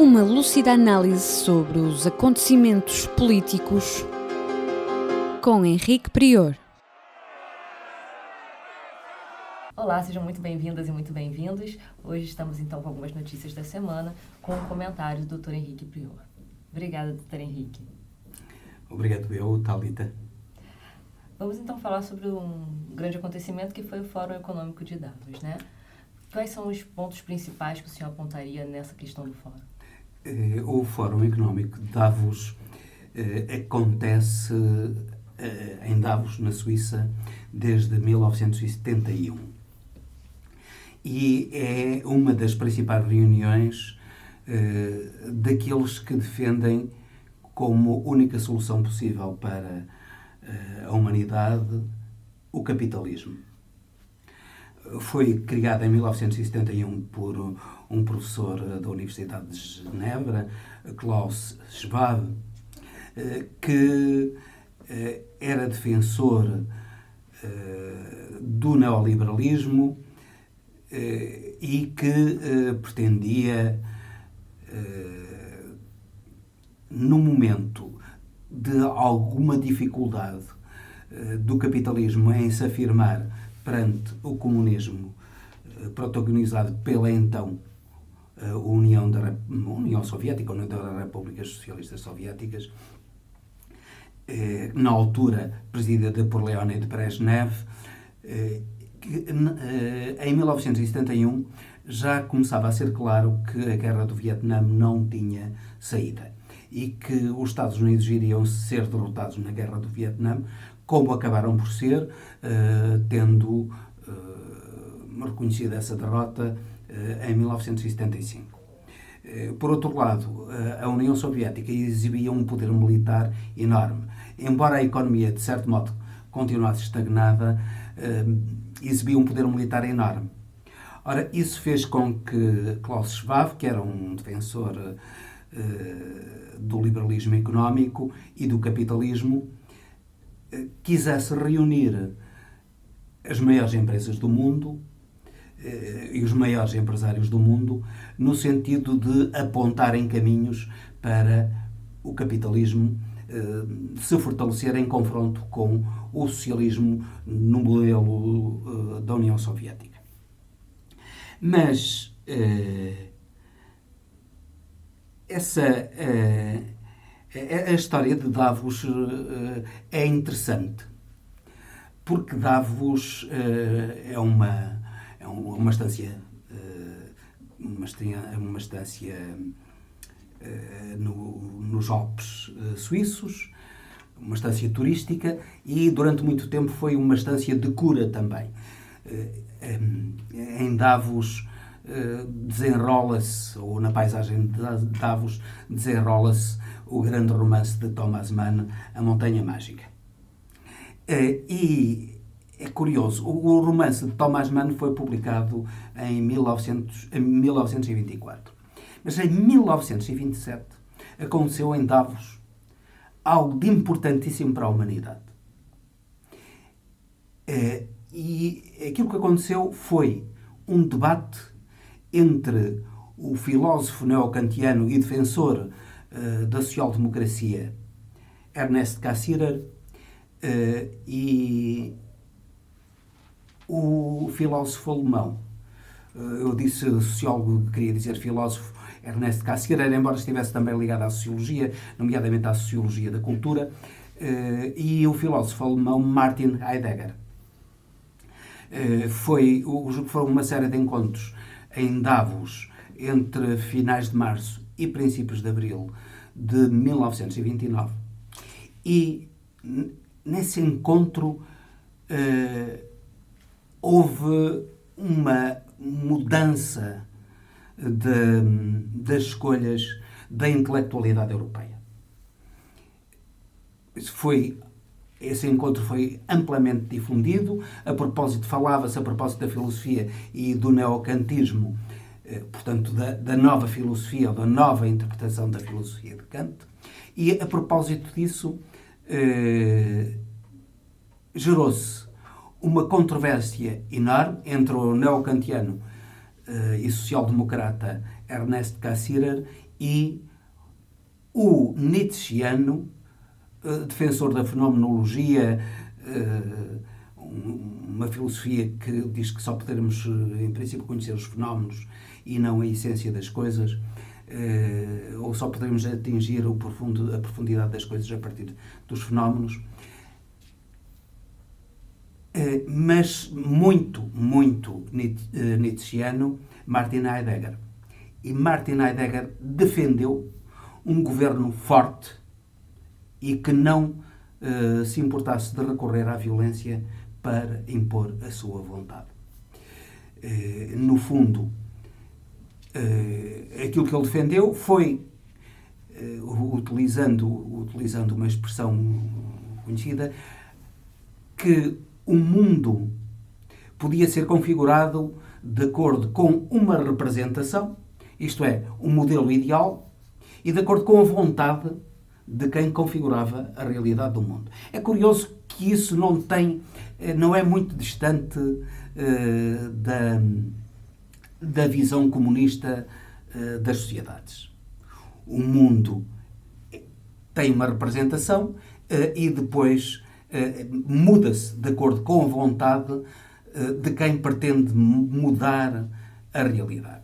Uma lúcida análise sobre os acontecimentos políticos com Henrique Prior. Olá, sejam muito bem-vindas e muito bem-vindos. Hoje estamos então com algumas notícias da semana com o comentário do Dr. Henrique Prior. Obrigada, Dr. Henrique. Obrigado eu, Thalita. Vamos então falar sobre um grande acontecimento que foi o Fórum Econômico de Davos, né? Quais são os pontos principais que o senhor apontaria nessa questão do Fórum? O Fórum Económico de Davos acontece em Davos, na Suíça, desde 1971. E é uma das principais reuniões daqueles que defendem como única solução possível para a humanidade o capitalismo. Foi criada em 1971 por um professor da Universidade de Genebra, Klaus Schwab, que era defensor do neoliberalismo e que pretendia, no momento de alguma dificuldade do capitalismo em se afirmar perante o comunismo protagonizado pela então União Soviética, União das Repúblicas Socialistas Soviéticas, na altura presidida por Leonid Brezhnev, que em 1971 já começava a ser claro que a guerra do Vietnã não tinha saída e que os Estados Unidos iriam ser derrotados na guerra do Vietnã, como acabaram por ser, tendo reconhecido essa derrota em 1975. Por outro lado, a União Soviética exibia um poder militar enorme. Embora a economia, de certo modo, continuasse estagnada, exibia um poder militar enorme. Ora, isso fez com que Klaus Schwab, que era um defensor do liberalismo económico e do capitalismo, quisesse reunir as maiores empresas do mundo e os maiores empresários do mundo no sentido de apontarem caminhos para o capitalismo se fortalecer em confronto com o socialismo no modelo da União Soviética. Mas a história de Davos é interessante, porque Davos é uma estância nos Alpes suíços, uma estância turística, e durante muito tempo foi uma estância de cura também. Em Davos desenrola-se, ou na paisagem de Davos, desenrola-se o grande romance de Thomas Mann, A Montanha Mágica. E é curioso, o romance de Thomas Mann foi publicado em 1924. Mas em 1927 aconteceu em Davos algo de importantíssimo para a humanidade. E aquilo que aconteceu foi um debate entre o filósofo neokantiano e defensor da social-democracia Ernest Cassirer e o filósofo alemão. Eu disse sociólogo, queria dizer filósofo, Ernest Cassirer, embora estivesse também ligado à sociologia, nomeadamente à sociologia da cultura, e o filósofo alemão Martin Heidegger. Foram uma série de encontros em Davos entre finais de março e princípios de abril de 1929. E nesse encontro houve uma mudança das escolhas da intelectualidade europeia. Esse encontro foi amplamente difundido. Falava-se a propósito da filosofia e do neocantismo, portanto, da nova filosofia, ou da nova interpretação da filosofia de Kant. E, a propósito disso, gerou-se uma controvérsia enorme entre o neokantiano e social-democrata Ernest Cassirer e o nietzscheano, defensor da fenomenologia, uma filosofia que diz que só poderemos, em princípio, conhecer os fenómenos e não a essência das coisas, ou só poderemos atingir a profundidade das coisas a partir dos fenómenos. Mas muito nietzscheano, Martin Heidegger. E Martin Heidegger defendeu um governo forte e que não se importasse de recorrer à violência para impor a sua vontade. No fundo, aquilo que ele defendeu foi, utilizando uma expressão conhecida, que o mundo podia ser configurado de acordo com uma representação, isto é, um modelo ideal, e de acordo com a vontade de quem configurava a realidade do mundo. É curioso que isso não é muito distante da visão comunista das sociedades. O mundo tem uma representação e depois muda-se de acordo com a vontade de quem pretende mudar a realidade.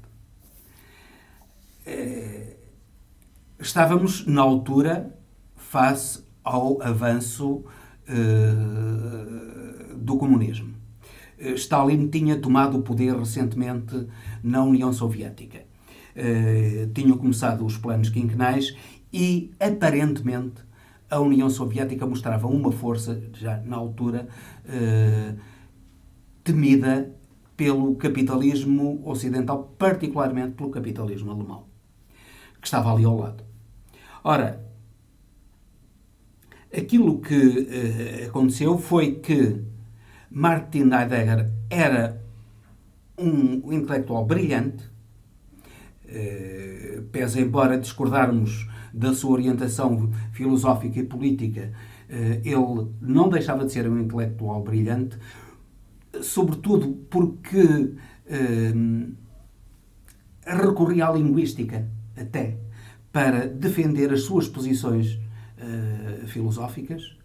Estávamos, na altura, face ao avanço do comunismo. Stalin tinha tomado o poder recentemente na União Soviética. Tinham começado os planos quinquenais e, aparentemente, a União Soviética mostrava uma força, já na altura, temida pelo capitalismo ocidental, particularmente pelo capitalismo alemão, que estava ali ao lado. Ora, aquilo que aconteceu foi que Martin Heidegger era um intelectual brilhante, pese embora discordarmos da sua orientação filosófica e política, ele não deixava de ser um intelectual brilhante, sobretudo porque recorria à linguística até para defender as suas posições filosóficas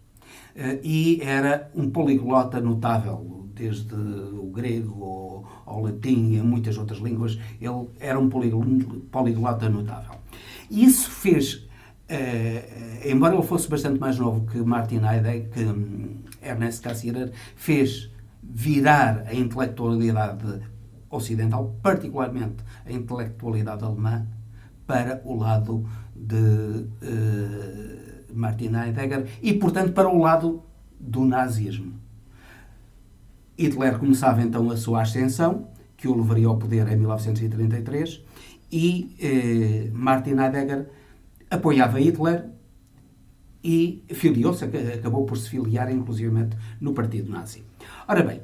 e era um poliglota notável, desde o grego ao latim e a muitas outras línguas. Ele era um poliglota notável. E isso fez, embora ele fosse bastante mais novo que Martin Heidegger, que Ernest Cassirer, fez virar a intelectualidade ocidental, particularmente a intelectualidade alemã, para o lado de Martin Heidegger e, portanto, para o lado do nazismo. Hitler começava então a sua ascensão, que o levaria ao poder em 1933, e Martin Heidegger apoiava Hitler e filiou-se, acabou por se filiar inclusivamente no partido nazi. Ora bem,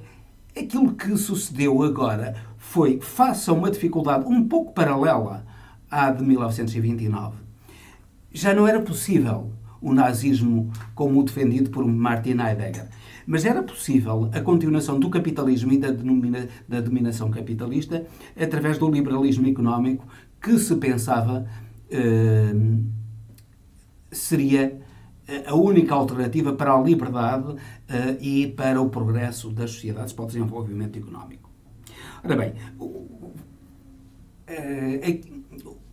aquilo que sucedeu agora foi, face a uma dificuldade um pouco paralela à de 1929, já não era possível o nazismo como defendido por Martin Heidegger, mas era possível a continuação do capitalismo e da dominação capitalista através do liberalismo económico que se pensava seria a única alternativa para a liberdade e para o progresso das sociedades, para o desenvolvimento económico. Ora bem,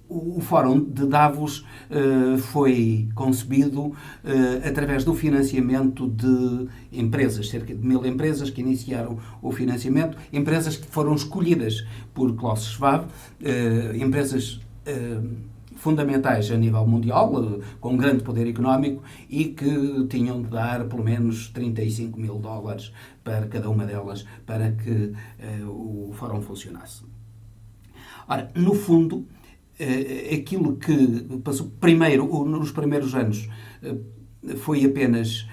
o Fórum de Davos foi concebido através do financiamento de empresas, cerca de 1000 empresas que iniciaram o financiamento, empresas que foram escolhidas por Klaus Schwab, empresas fundamentais a nível mundial, com grande poder económico e que tinham de dar pelo menos $35.000 para cada uma delas para que o Fórum funcionasse. Ora, no fundo, aquilo que passou primeiro, nos primeiros anos, foi apenas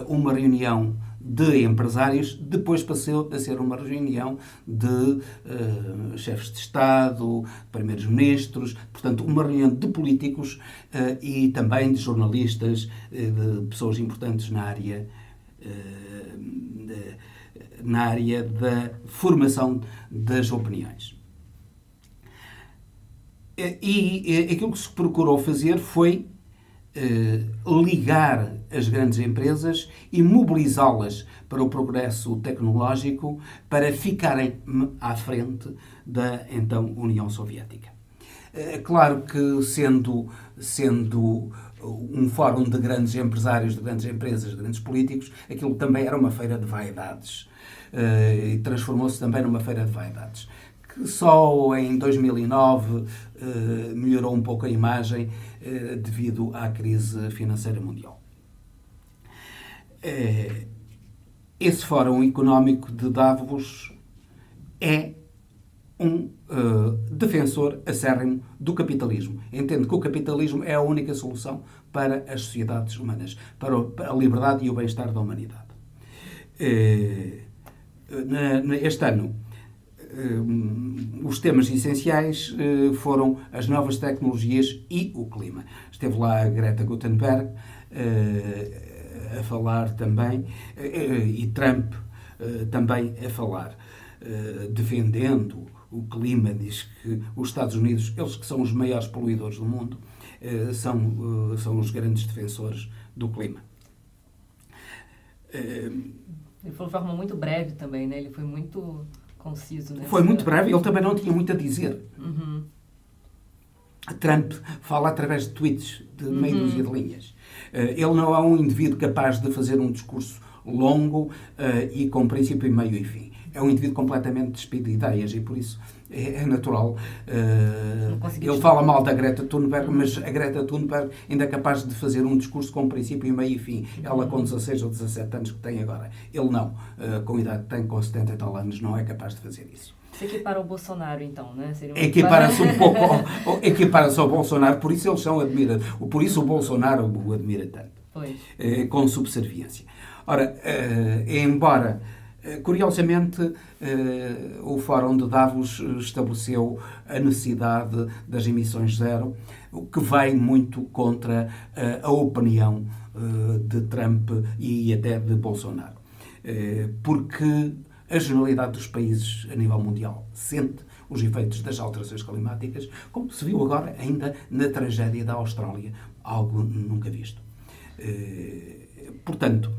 uma reunião de empresários, depois passou a ser uma reunião de chefes de Estado, primeiros-ministros, portanto, uma reunião de políticos e também de jornalistas, de pessoas importantes na área da formação das opiniões. E aquilo que se procurou fazer foi ligar as grandes empresas e mobilizá-las para o progresso tecnológico para ficarem à frente da então União Soviética. Claro que sendo um fórum de grandes empresários, de grandes empresas, de grandes políticos, aquilo também era uma feira de vaidades e transformou-se também numa feira de vaidades, que só em 2009 melhorou um pouco a imagem devido à crise financeira mundial. Esse Fórum Económico de Davos é um defensor acérrimo do capitalismo. Entende que o capitalismo é a única solução para as sociedades humanas, para a liberdade e o bem-estar da humanidade. Este ano, os temas essenciais foram as novas tecnologias e o clima. Esteve lá a Greta Thunberg a falar também, e Trump também a falar, defendendo o clima. Diz que os Estados Unidos, eles que são os maiores poluidores do mundo, são os grandes defensores do clima. Ele falou de forma muito breve também, né? Ele foi muito conciso. Foi muito breve, ele também não tinha muito a dizer. Uhum. Trump fala através de tweets de meia dúzia de linhas. Ele não é um indivíduo capaz de fazer um discurso longo e com princípio, meio e fim. É um indivíduo completamente despido de ideias e por isso é natural. Ele fala mal da Greta Thunberg, mas a Greta Thunberg ainda é capaz de fazer um discurso com princípio, meio e fim. Ela com 16 ou 17 anos que tem agora. Ele não. Com a idade que tem, com 70 e tal anos, não é capaz de fazer isso. Se equipara ao Bolsonaro, então, né? Equipara-se um pouco equipara-se ao Bolsonaro, por isso eles são admirados. Por isso o Bolsonaro o admira tanto. Pois. Com subserviência. Ora, embora, curiosamente, o Fórum de Davos estabeleceu a necessidade das emissões zero, o que vai muito contra a opinião de Trump e até de Bolsonaro. Porque a generalidade dos países a nível mundial sente os efeitos das alterações climáticas, como se viu agora ainda na tragédia da Austrália, algo nunca visto. Portanto,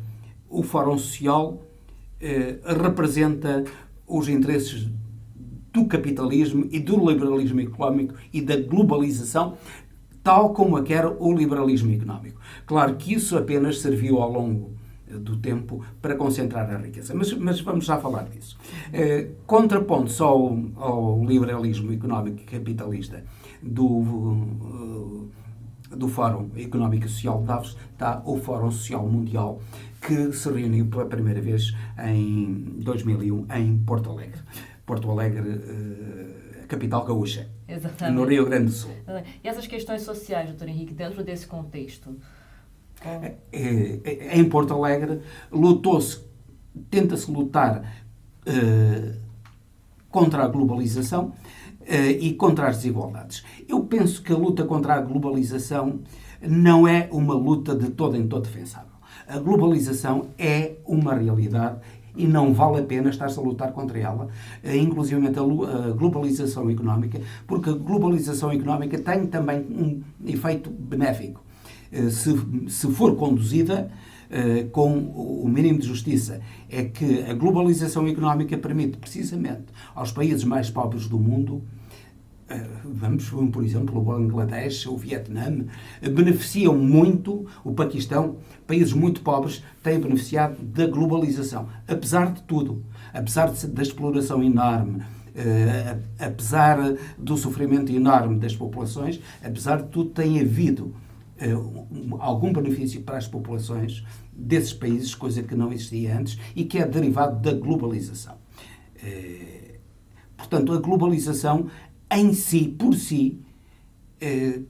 o Fórum Social representa os interesses do capitalismo e do liberalismo económico e da globalização, tal como a quer o liberalismo económico. Claro que isso apenas serviu ao longo do tempo para concentrar a riqueza. Mas vamos já falar disso. Contraponto-se ao liberalismo económico e capitalista do Fórum Económico e Social de Davos está o Fórum Social Mundial, que se reuniu pela primeira vez em 2001 em Porto Alegre. Porto Alegre, capital gaúcha. Exatamente. No Rio Grande do Sul. E essas questões sociais, doutor Henrique, dentro desse contexto? Em Porto Alegre tenta-se lutar contra a globalização e contra as desigualdades. Eu penso que a luta contra a globalização não é uma luta de todo em todo defensável. A globalização é uma realidade e não vale a pena estar-se a lutar contra ela, inclusive a globalização económica, porque a globalização económica tem também um efeito benéfico. Se for conduzida com o mínimo de justiça, é que a globalização económica permite precisamente aos países mais pobres do mundo, vamos, por exemplo, o Bangladesh, o Vietnã, beneficiam muito, o Paquistão, países muito pobres têm beneficiado da globalização, apesar de tudo, apesar da exploração enorme, apesar do sofrimento enorme das populações, apesar de tudo tem havido algum benefício para as populações desses países, coisa que não existia antes e que é derivado da globalização. Portanto, a globalização em si, por si,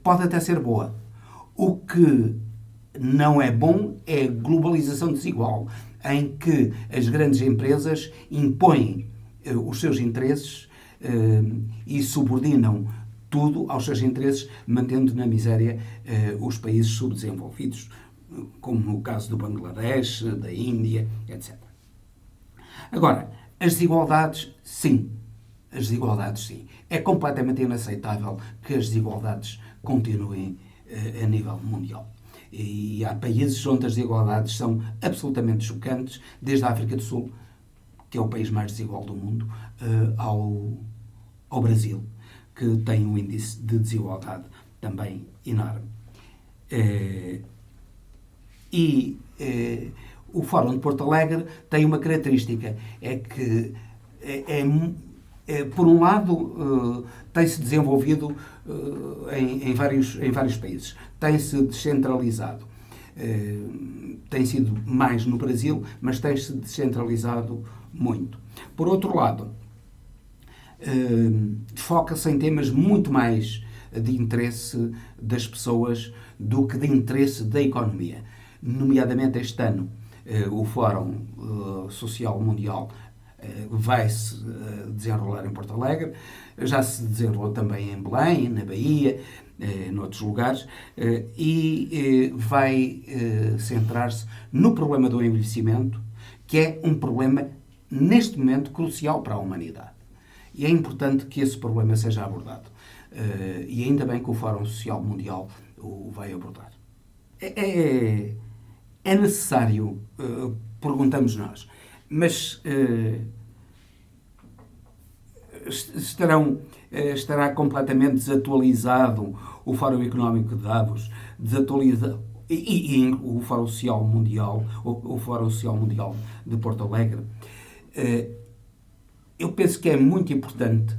pode até ser boa. O que não é bom é a globalização desigual, em que as grandes empresas impõem os seus interesses e subordinam tudo aos seus interesses, mantendo na miséria os países subdesenvolvidos, como o caso do Bangladesh, da Índia, etc. Agora, as desigualdades, sim, as desigualdades, sim. É completamente inaceitável que as desigualdades continuem a nível mundial. E há países onde as desigualdades são absolutamente chocantes, desde a África do Sul, que é o país mais desigual do mundo, ao Brasil, que tem um índice de desigualdade também enorme. O Fórum de Porto Alegre tem uma característica, é que por um lado, tem-se desenvolvido em vários países, tem-se descentralizado. Tem sido mais no Brasil, mas tem-se descentralizado muito. Por outro lado, foca-se em temas muito mais de interesse das pessoas do que de interesse da economia. Nomeadamente este ano, o Fórum Social Mundial vai-se desenrolar em Porto Alegre, já se desenrolou também em Belém, na Bahia, noutros lugares, e vai centrar-se no problema do envelhecimento, que é um problema, neste momento, crucial para a humanidade. E é importante que esse problema seja abordado. E ainda bem que o Fórum Social Mundial o vai abordar. É necessário, perguntamos nós, mas estará completamente desatualizado o Fórum Económico de Davos, desatualizado, e o Fórum Social Mundial, o Fórum Social Mundial de Porto Alegre. Eu penso que é muito importante.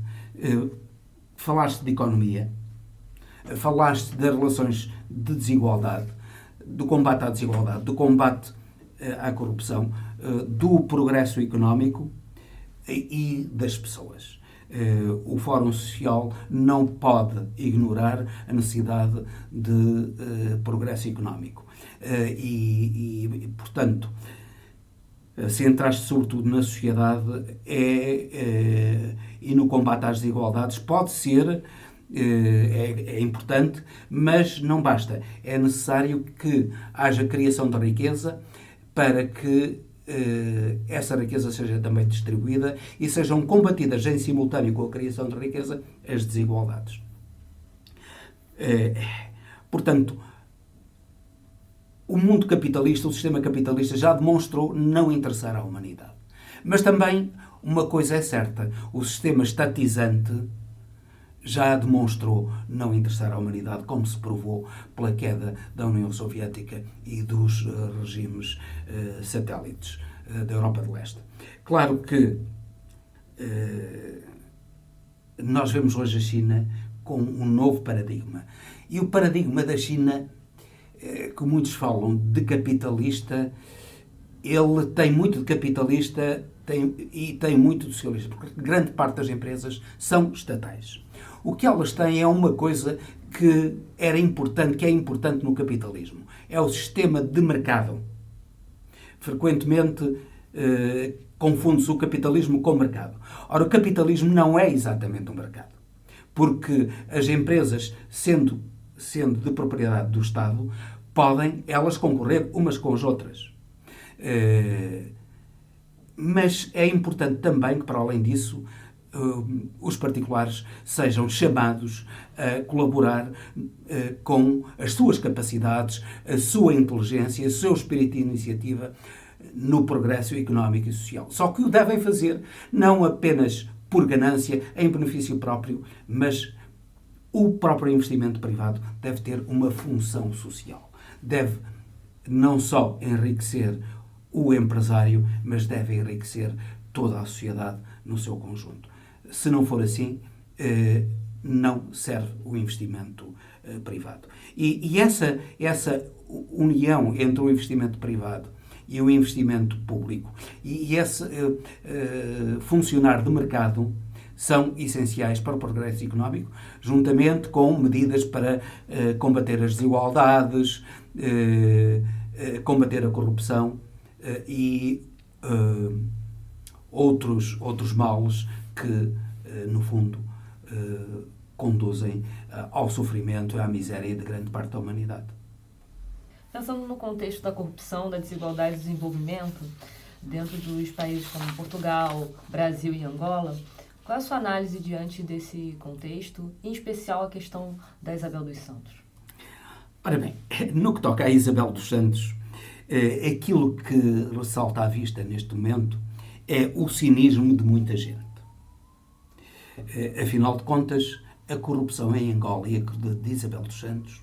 Falaste de economia, falaste das relações de desigualdade, do combate à desigualdade, do combate à corrupção, do progresso económico e das pessoas. O Fórum Social não pode ignorar a necessidade de progresso económico. Portanto, centrar-se sobretudo na sociedade e no combate às desigualdades pode ser, é importante, mas não basta. É necessário que haja criação de riqueza para que essa riqueza seja também distribuída e sejam combatidas em simultâneo com a criação de riqueza as desigualdades. Portanto, o mundo capitalista, o sistema capitalista já demonstrou não interessar à humanidade. Mas também uma coisa é certa, o sistema estatizante já demonstrou não interessar à humanidade, como se provou pela queda da União Soviética e dos regimes satélites da Europa de Leste. Claro que nós vemos hoje a China com um novo paradigma. E o paradigma da China, que muitos falam de capitalista, ele tem muito de capitalista e tem muito de socialista, porque grande parte das empresas são estatais. O que elas têm é uma coisa que é importante no capitalismo. É o sistema de mercado. Frequentemente confunde-se o capitalismo com o mercado. Ora, o capitalismo não é exatamente um mercado. Porque as empresas, sendo de propriedade do Estado, podem elas concorrer umas com as outras. Mas é importante também que, para além disso, os particulares sejam chamados a colaborar com as suas capacidades, a sua inteligência, o seu espírito de iniciativa no progresso económico e social. Só que o devem fazer não apenas por ganância, em benefício próprio, mas o próprio investimento privado deve ter uma função social. Deve não só enriquecer o empresário, mas deve enriquecer toda a sociedade no seu conjunto. Se não for assim, não serve o investimento privado. E essa união entre o investimento privado e o investimento público e esse funcionar do mercado são essenciais para o progresso económico, juntamente com medidas para combater as desigualdades, combater a corrupção e outros males que, no fundo, conduzem ao sofrimento e à miséria de grande parte da humanidade. Pensando no contexto da corrupção, da desigualdade e do desenvolvimento, dentro dos países como Portugal, Brasil e Angola, Qual é a sua análise diante desse contexto, em especial a questão da Isabel dos Santos? Ora bem, no que toca à Isabel dos Santos, aquilo que ressalta à vista neste momento é o cinismo de muita gente. Afinal de contas, a corrupção em Angola e a de Isabel dos Santos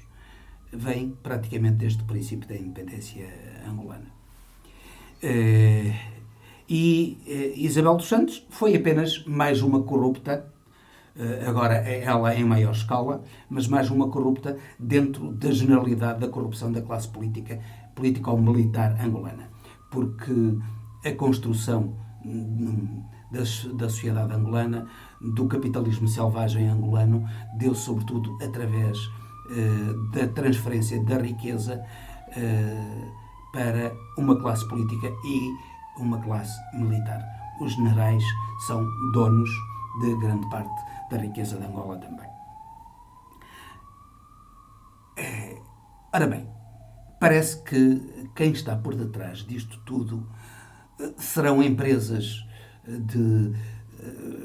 vem praticamente desde o princípio da independência angolana. E Isabel dos Santos foi apenas mais uma corrupta, agora ela em maior escala, mas mais uma corrupta dentro da generalidade da corrupção da classe político-militar angolana. Porque a construção da sociedade angolana, do capitalismo selvagem angolano, deu sobretudo através da transferência da riqueza para uma classe política e uma classe militar. Os generais são donos de grande parte da riqueza de Angola também. Ora bem, parece que quem está por detrás disto tudo serão empresas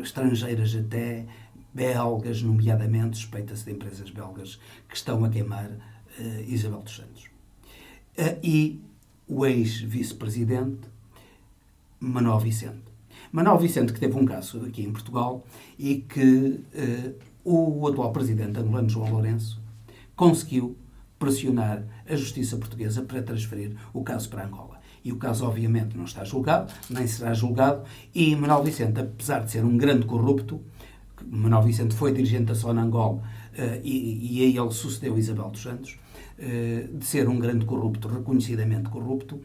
estrangeiras até, belgas, nomeadamente, suspeita-se de empresas belgas que estão a queimar Isabel dos Santos. E o ex-vice-presidente Manuel Vicente. Manuel Vicente, que teve um caso aqui em Portugal e que o atual presidente angolano, João Lourenço, conseguiu pressionar a justiça portuguesa para transferir o caso para Angola. E o caso, obviamente, não está julgado, nem será julgado, e Manuel Vicente, apesar de ser um grande corrupto, Manuel Vicente foi dirigente da SONA Angola e a ele sucedeu Isabel dos Santos, de ser um grande corrupto, reconhecidamente corrupto,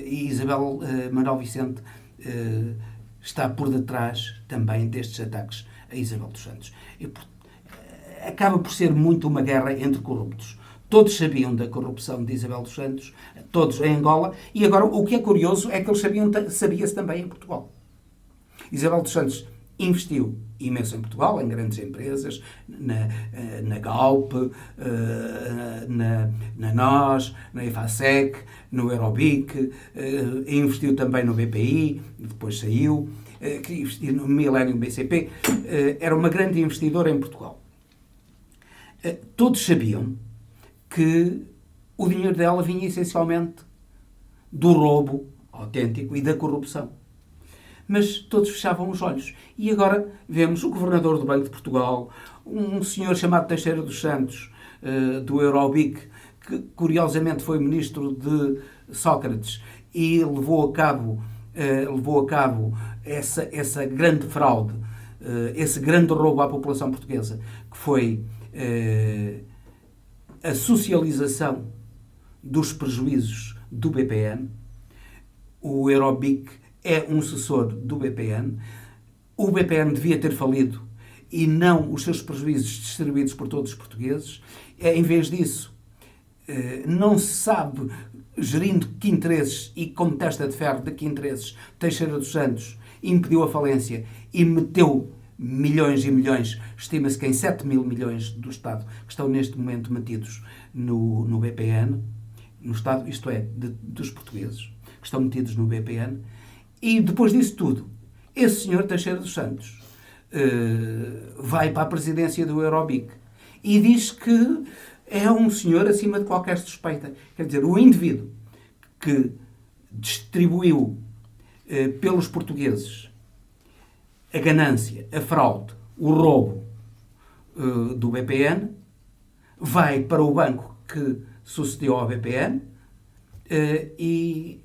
e Manuel Vicente está por detrás também destes ataques a Isabel dos Santos. E acaba por ser muito uma guerra entre corruptos. Todos sabiam da corrupção de Isabel dos Santos, todos em Angola, e agora o que é curioso é que eles sabia-se também em Portugal. Isabel dos Santos investiu imenso em Portugal, em grandes empresas, na Galp, na NOS, na EFASEC, no Eurobic, investiu também no BPI, depois saiu, investiu no Millennium BCP, era uma grande investidora em Portugal. Todos sabiam que o dinheiro dela vinha essencialmente do roubo autêntico e da corrupção. Mas todos fechavam os olhos. E agora vemos o governador do Banco de Portugal, um senhor chamado Teixeira dos Santos, do Eurobic, que curiosamente foi ministro de Sócrates e levou a cabo essa grande fraude, esse grande roubo à população portuguesa, que foi a socialização dos prejuízos do BPN. O Eurobic é um sucessor do BPN. O BPN devia ter falido e não os seus prejuízos distribuídos por todos os portugueses. Em vez disso, não se sabe, gerindo que interesses e como testa de ferro de que interesses, Teixeira dos Santos impediu a falência e meteu milhões e milhões, estima-se que em 7 mil milhões do Estado, que estão neste momento metidos no BPN, no Estado, isto é, dos portugueses, que estão metidos no BPN. E depois disso tudo, esse senhor Teixeira dos Santos vai para a presidência do Eurobic e diz que é um senhor acima de qualquer suspeita. Quer dizer, o indivíduo que distribuiu pelos portugueses a ganância, a fraude, o roubo do BPN, vai para o banco que sucedeu ao BPN e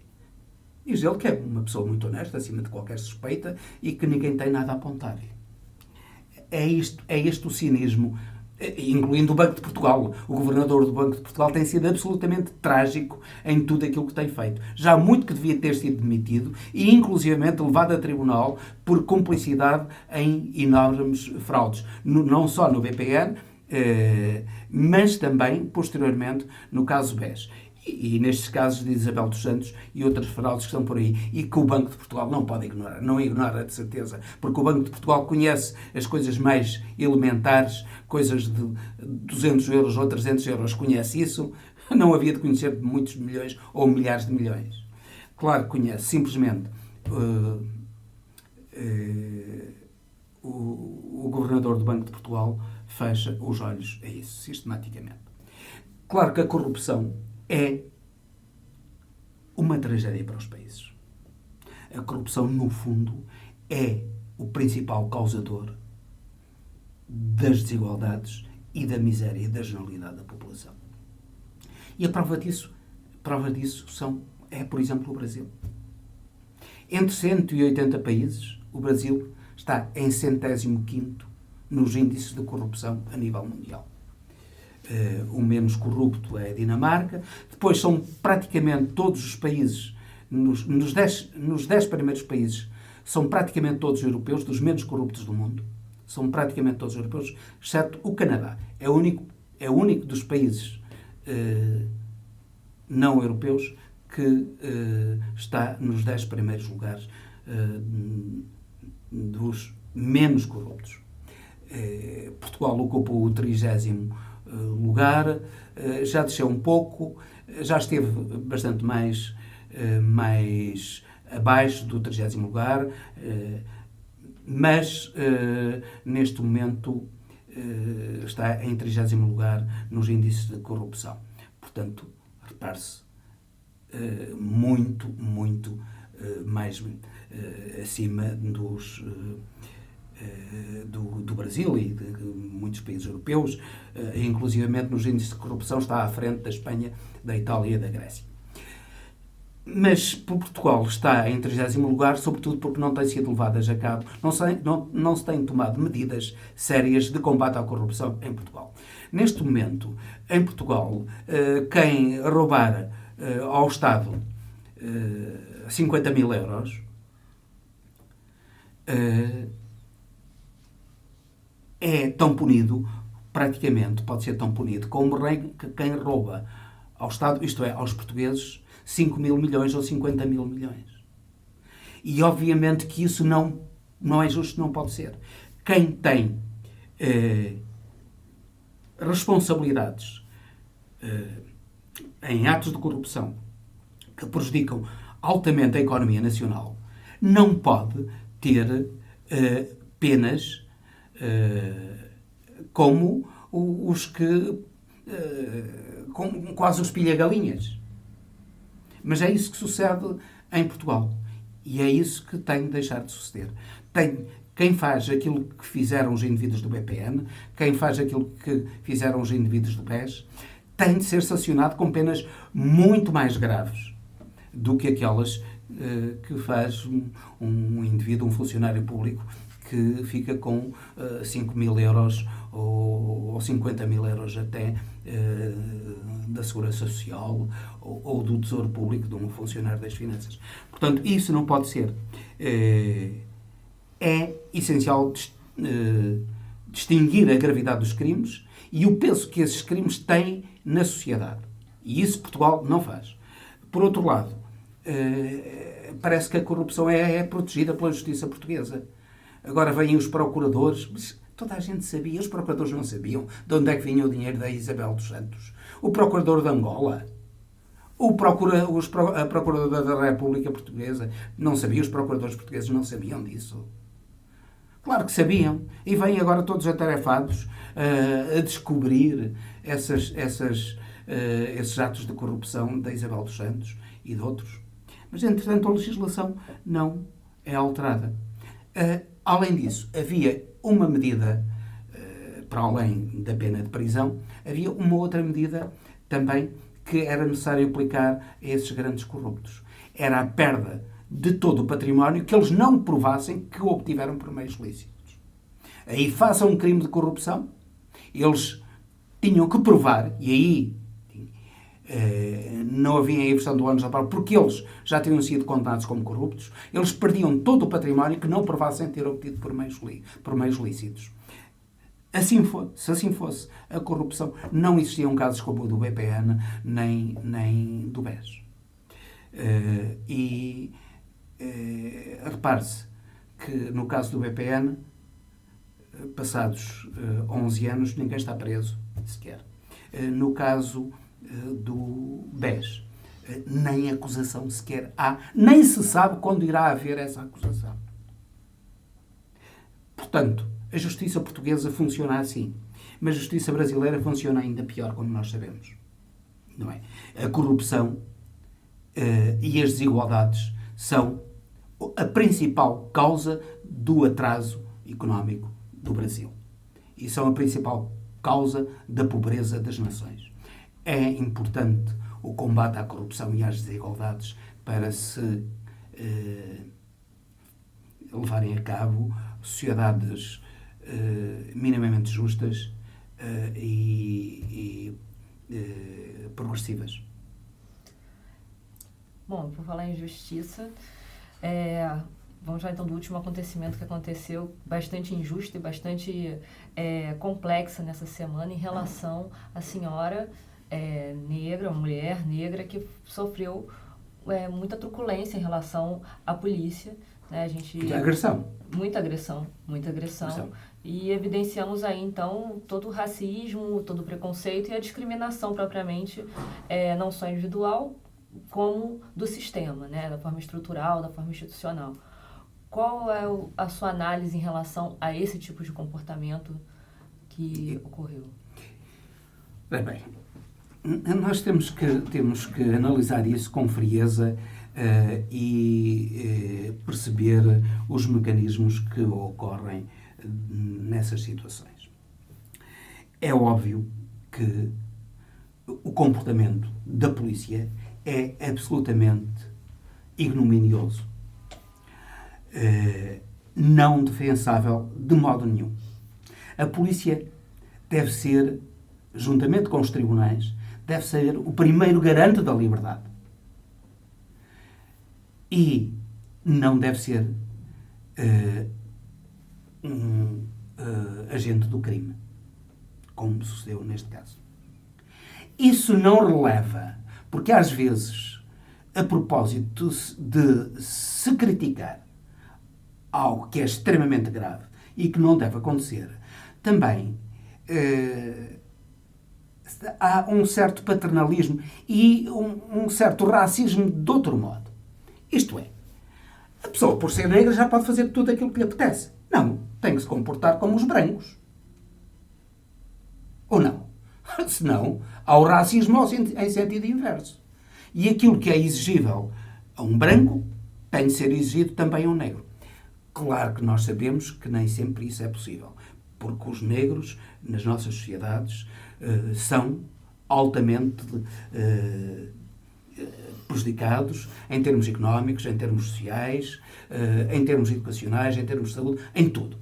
diz ele que é uma pessoa muito honesta, acima de qualquer suspeita, e que ninguém tem nada a apontar-lhe. É este o cinismo, incluindo o Banco de Portugal. O governador do Banco de Portugal tem sido absolutamente trágico em tudo aquilo que tem feito. Já há muito que devia ter sido demitido e, inclusivamente, levado a tribunal por cumplicidade em enormes fraudes. Não só no BPN, mas também, posteriormente, no caso BES. E nestes casos de Isabel dos Santos e outras fraudes que estão por aí e que o Banco de Portugal não pode ignorar, não ignora de certeza, porque o Banco de Portugal conhece as coisas mais elementares, coisas de 200 euros ou 300 euros, conhece isso, não havia de conhecer de muitos milhões ou milhares de milhões. Claro que conhece, simplesmente Governador do Banco de Portugal fecha os olhos a isso, sistematicamente. Claro que a corrupção é uma tragédia para os países. A corrupção, no fundo, é o principal causador das desigualdades e da miséria e da generalidade da população. E a prova disso é, por exemplo, o Brasil. Entre 180 países, o Brasil está em 105º nos índices de corrupção a nível mundial. O menos corrupto é a Dinamarca. Depois são praticamente todos os países, nos 10 primeiros países, são praticamente todos europeus, dos menos corruptos do mundo. São praticamente todos europeus, exceto o Canadá. É o único dos países não europeus que está nos 10 primeiros lugares dos menos corruptos. Portugal ocupou o 30º lugar, já desceu um pouco, já esteve bastante mais abaixo do 30º lugar, mas neste momento está em 30º lugar nos índices de corrupção. Portanto, repare-se, muito mais acima do Brasil e de muitos países europeus, inclusivamente nos índices de corrupção está à frente da Espanha, da Itália e da Grécia. Mas Portugal está em 30º lugar, sobretudo porque não têm sido levadas a cabo, não se têm tomado medidas sérias de combate à corrupção em Portugal. Neste momento, em Portugal, quem roubar ao Estado 50 mil euros é tão punido, praticamente pode ser tão punido, como quem rouba ao Estado, isto é, aos portugueses, 5 mil milhões ou 50 mil milhões. E obviamente que isso não é justo, não pode ser. Quem tem responsabilidades em atos de corrupção que prejudicam altamente a economia nacional não pode ter penas como os que como quase os pilha-galinhas. Mas é isso que sucede em Portugal. E é isso que tem de deixar de suceder. Quem faz aquilo que fizeram os indivíduos do BPN, quem faz aquilo que fizeram os indivíduos do BES, tem de ser sancionado com penas muito mais graves do que aquelas que faz um indivíduo, um funcionário público, que fica com 5 mil euros ou 50 mil euros até da Segurança Social ou do Tesouro Público de um funcionário das Finanças. Portanto, isso não pode ser. É essencial distinguir a gravidade dos crimes e o peso que esses crimes têm na sociedade. E isso Portugal não faz. Por outro lado, parece que a corrupção é protegida pela justiça portuguesa. Agora vêm os procuradores, mas toda a gente sabia, os procuradores não sabiam de onde é que vinha o dinheiro da Isabel dos Santos. O procurador de Angola, a procuradora da República Portuguesa não sabia, os procuradores portugueses não sabiam disso. Claro que sabiam. E vêm agora todos atarefados a descobrir esses atos de corrupção da Isabel dos Santos e de outros. Mas, entretanto, a legislação não é alterada. Além disso, havia uma medida, para além da pena de prisão, havia uma outra medida também que era necessário aplicar a esses grandes corruptos. Era a perda de todo o património que eles não provassem que o obtiveram por meios lícitos. Aí façam um crime de corrupção, eles tinham que provar, e aí não havia a inversão do ônus da prova, porque eles já tinham sido condenados como corruptos, eles perdiam todo o património que não provassem ter obtido por meios lícitos. Se assim fosse, a corrupção não existiam casos como o do BPN nem do BES. Repare-se que no caso do BPN, passados 11 anos, ninguém está preso sequer. No caso do BES, nem acusação sequer há, nem se sabe quando irá haver essa acusação. Portanto, A justiça portuguesa funciona assim. Mas a justiça brasileira funciona ainda pior, como nós sabemos. Não é? A corrupção e as desigualdades são a principal causa do atraso económico do Brasil. E são a principal causa da pobreza das nações. É importante o combate à corrupção e às desigualdades para se levarem a cabo sociedades minimamente justas e progressivas. Bom, por falar em justiça, vamos falar então do último acontecimento que aconteceu, bastante injusto e bastante complexa nessa semana, em relação à senhora negra, uma mulher negra que sofreu muita truculência em relação à polícia. Né? Muita agressão. E evidenciamos aí, então, todo o racismo, todo o preconceito e a discriminação propriamente, não só individual, como do sistema, né? Da forma estrutural, da forma institucional. Qual é a sua análise em relação a esse tipo de comportamento que ocorreu? Bem, nós temos que analisar isso com frieza e perceber os mecanismos que ocorrem nessas situações. É óbvio que o comportamento da polícia é absolutamente ignominioso, não defensável de modo nenhum. A polícia deve ser, juntamente com os tribunais, deve ser o primeiro garante da liberdade. E não deve ser um agente do crime, como sucedeu neste caso. Isso não releva, porque às vezes, a propósito de se criticar algo que é extremamente grave e que não deve acontecer, também há um certo paternalismo e um certo racismo de outro modo. Isto é, a pessoa, por ser negra, já pode fazer tudo aquilo que lhe apetece. Não, tem que se comportar como os brancos. Ou não? Senão, há o racismo em sentido inverso. E aquilo que é exigível a um branco tem de ser exigido também a um negro. Claro que nós sabemos que nem sempre isso é possível, porque os negros, nas nossas sociedades, são altamente prejudicados em termos económicos, em termos sociais, em termos educacionais, em termos de saúde, em tudo.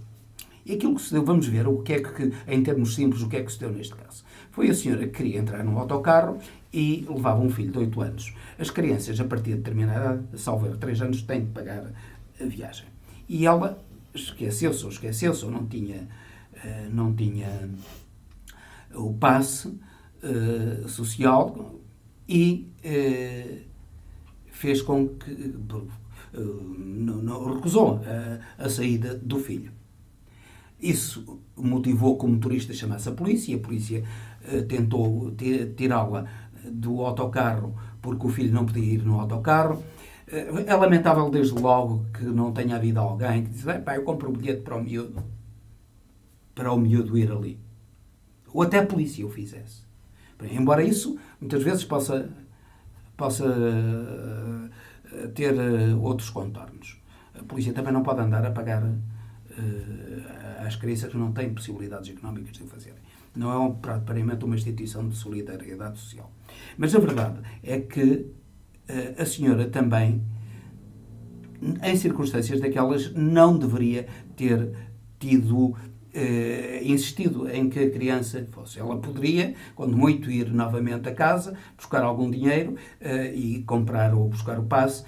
E aquilo que se deu, vamos ver o que é que, em termos simples, o que é que se deu neste caso. Foi a senhora que queria entrar num autocarro e levava um filho de 8 anos. As crianças, a partir de determinada idade, salvo 3 anos, têm de pagar a viagem. E ela esqueceu-se ou não tinha o passe social e fez com que não recusou a saída do filho. Isso motivou que o motorista chamasse a polícia tentou tirá-la do autocarro porque o filho não podia ir no autocarro. É lamentável desde logo que não tenha havido alguém que disse: eu compro um bilhete para o miúdo ir ali. Ou até a polícia o fizesse. Bem, embora isso muitas vezes possa ter outros contornos. A polícia também não pode andar a pagar às crianças que não têm possibilidades económicas de o fazerem. Não é propriamente uma instituição de solidariedade social. Mas a verdade é que a senhora também, em circunstâncias daquelas, não deveria ter insistido em que a criança fosse. Ela poderia, quando muito, ir novamente a casa, buscar algum dinheiro e comprar ou buscar o passe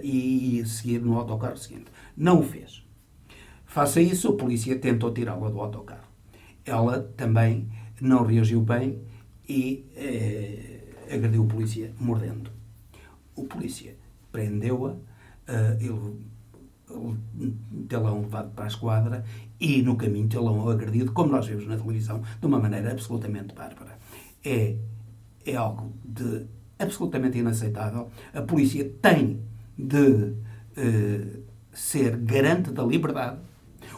e seguir no autocarro seguinte. Não o fez. Face a isso, a polícia tentou tirá-la do autocarro. Ela também não reagiu bem e agrediu o polícia mordendo. O polícia prendeu-a, tê-la levado para a esquadra e no caminho tê-la agredido, como nós vemos na televisão, de uma maneira absolutamente bárbara. É algo absolutamente inaceitável. A polícia tem de ser garante da liberdade.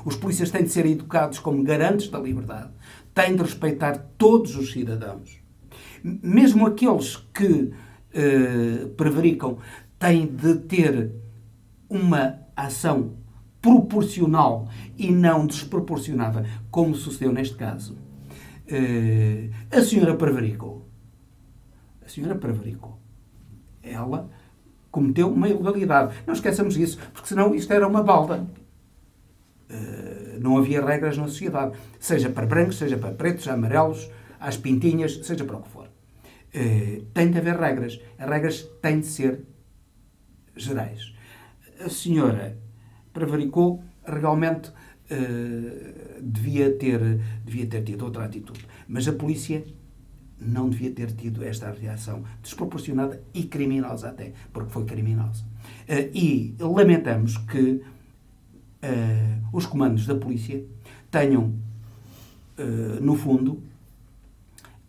Os polícias têm de ser educados como garantes da liberdade, têm de respeitar todos os cidadãos. Mesmo aqueles que prevaricam têm de ter uma ação proporcional e não desproporcionada, como sucedeu neste caso. A senhora prevaricou. A senhora prevaricou. Ela cometeu uma ilegalidade. Não esqueçamos isso, porque senão isto era uma balda. Não havia regras na sociedade. Seja para brancos, seja para pretos, amarelos, às pintinhas, seja para o que for. Tem de haver regras. As regras têm de ser gerais. A senhora prevaricou, realmente devia ter tido outra atitude. Mas a polícia não devia ter tido esta reação desproporcionada e criminosa até, porque foi criminosa. E lamentamos que os comandos da polícia tenham, no fundo,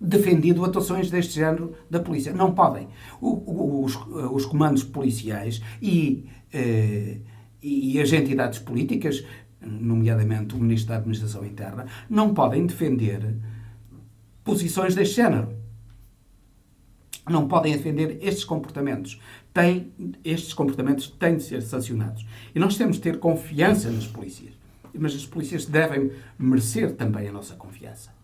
defendido atuações deste género da polícia. Não podem. Os comandos policiais e as entidades políticas, nomeadamente o Ministro da Administração Interna, não podem defender posições deste género. Não podem defender estes comportamentos. Estes comportamentos têm de ser sancionados. E nós temos de ter confiança nas polícias. Mas as polícias devem merecer também a nossa confiança.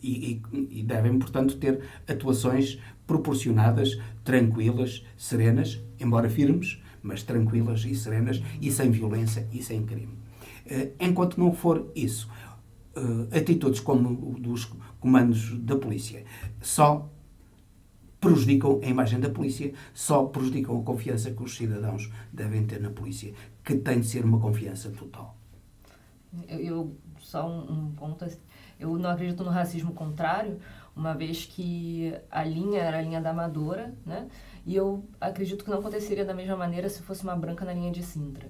E devem, portanto, ter atuações proporcionadas, tranquilas, serenas, embora firmes, mas tranquilas e serenas, e sem violência e sem crime. Enquanto não for isso, atitudes como dos comandos da polícia só prejudicam a imagem da polícia, só prejudicam a confiança que os cidadãos devem ter na polícia, que tem de ser uma confiança total. Só um ponto, eu não acredito no racismo contrário, uma vez que a linha era a linha da Amadora, né? E eu acredito que não aconteceria da mesma maneira se fosse uma branca na linha de Sintra.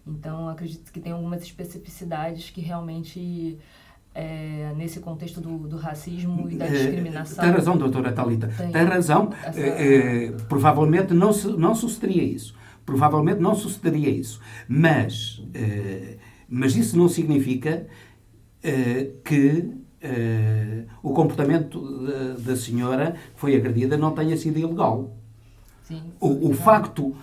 Então, acredito que tem algumas especificidades que realmente, nesse contexto do racismo e da discriminação... Tem razão, doutora Thalita. Tem razão. Provavelmente não sucederia isso. Provavelmente não sucederia isso. Mas isso não significa que o comportamento da senhora que foi agredida não tenha sido ilegal. Sim, o facto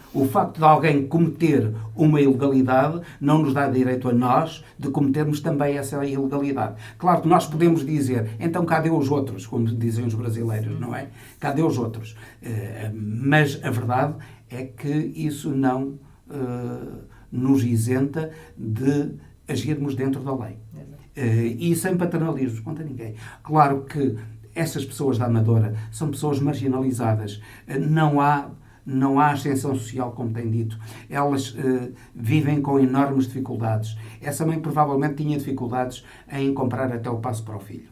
de alguém cometer uma ilegalidade não nos dá direito a nós de cometermos também essa ilegalidade. Claro que nós podemos dizer, então cadê os outros, como dizem os brasileiros, não é? Cadê os outros? Mas a verdade é que isso não nos isenta de agirmos dentro da lei. E sem paternalismos contra ninguém. Claro que essas pessoas da Amadora são pessoas marginalizadas. Não há ascensão social, como tem dito. Elas vivem com enormes dificuldades. Essa mãe provavelmente tinha dificuldades em comprar até o passo para o filho.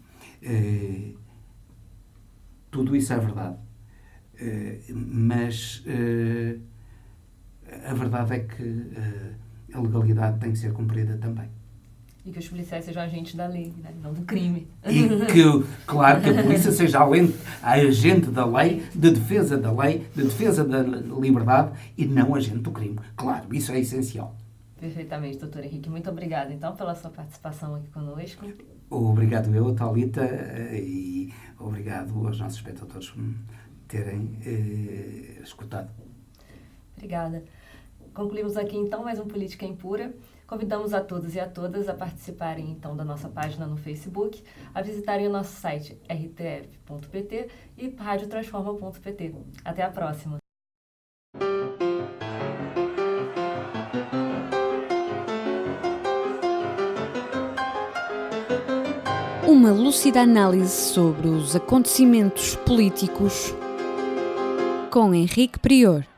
Tudo isso é verdade. Mas a verdade é que a legalidade tem que ser cumprida também. E que os policiais sejam agentes da lei, né? Não do crime. E que, claro, que a polícia seja a agente da lei, de defesa da lei, de defesa da liberdade e não agente do crime. Claro, isso é essencial. Perfeitamente, doutor Henrique. Muito obrigada, então, pela sua participação aqui conosco. Obrigado eu, Thalita, e obrigado aos nossos espectadores por me terem escutado. Obrigada. Concluímos aqui, então, mais um Política Impura. Convidamos a todos e a todas a participarem, então, da nossa página no Facebook, a visitarem o nosso site rtf.pt e radiotransforma.pt. Até a próxima! Uma lúcida análise sobre os acontecimentos políticos com Henrique Prior.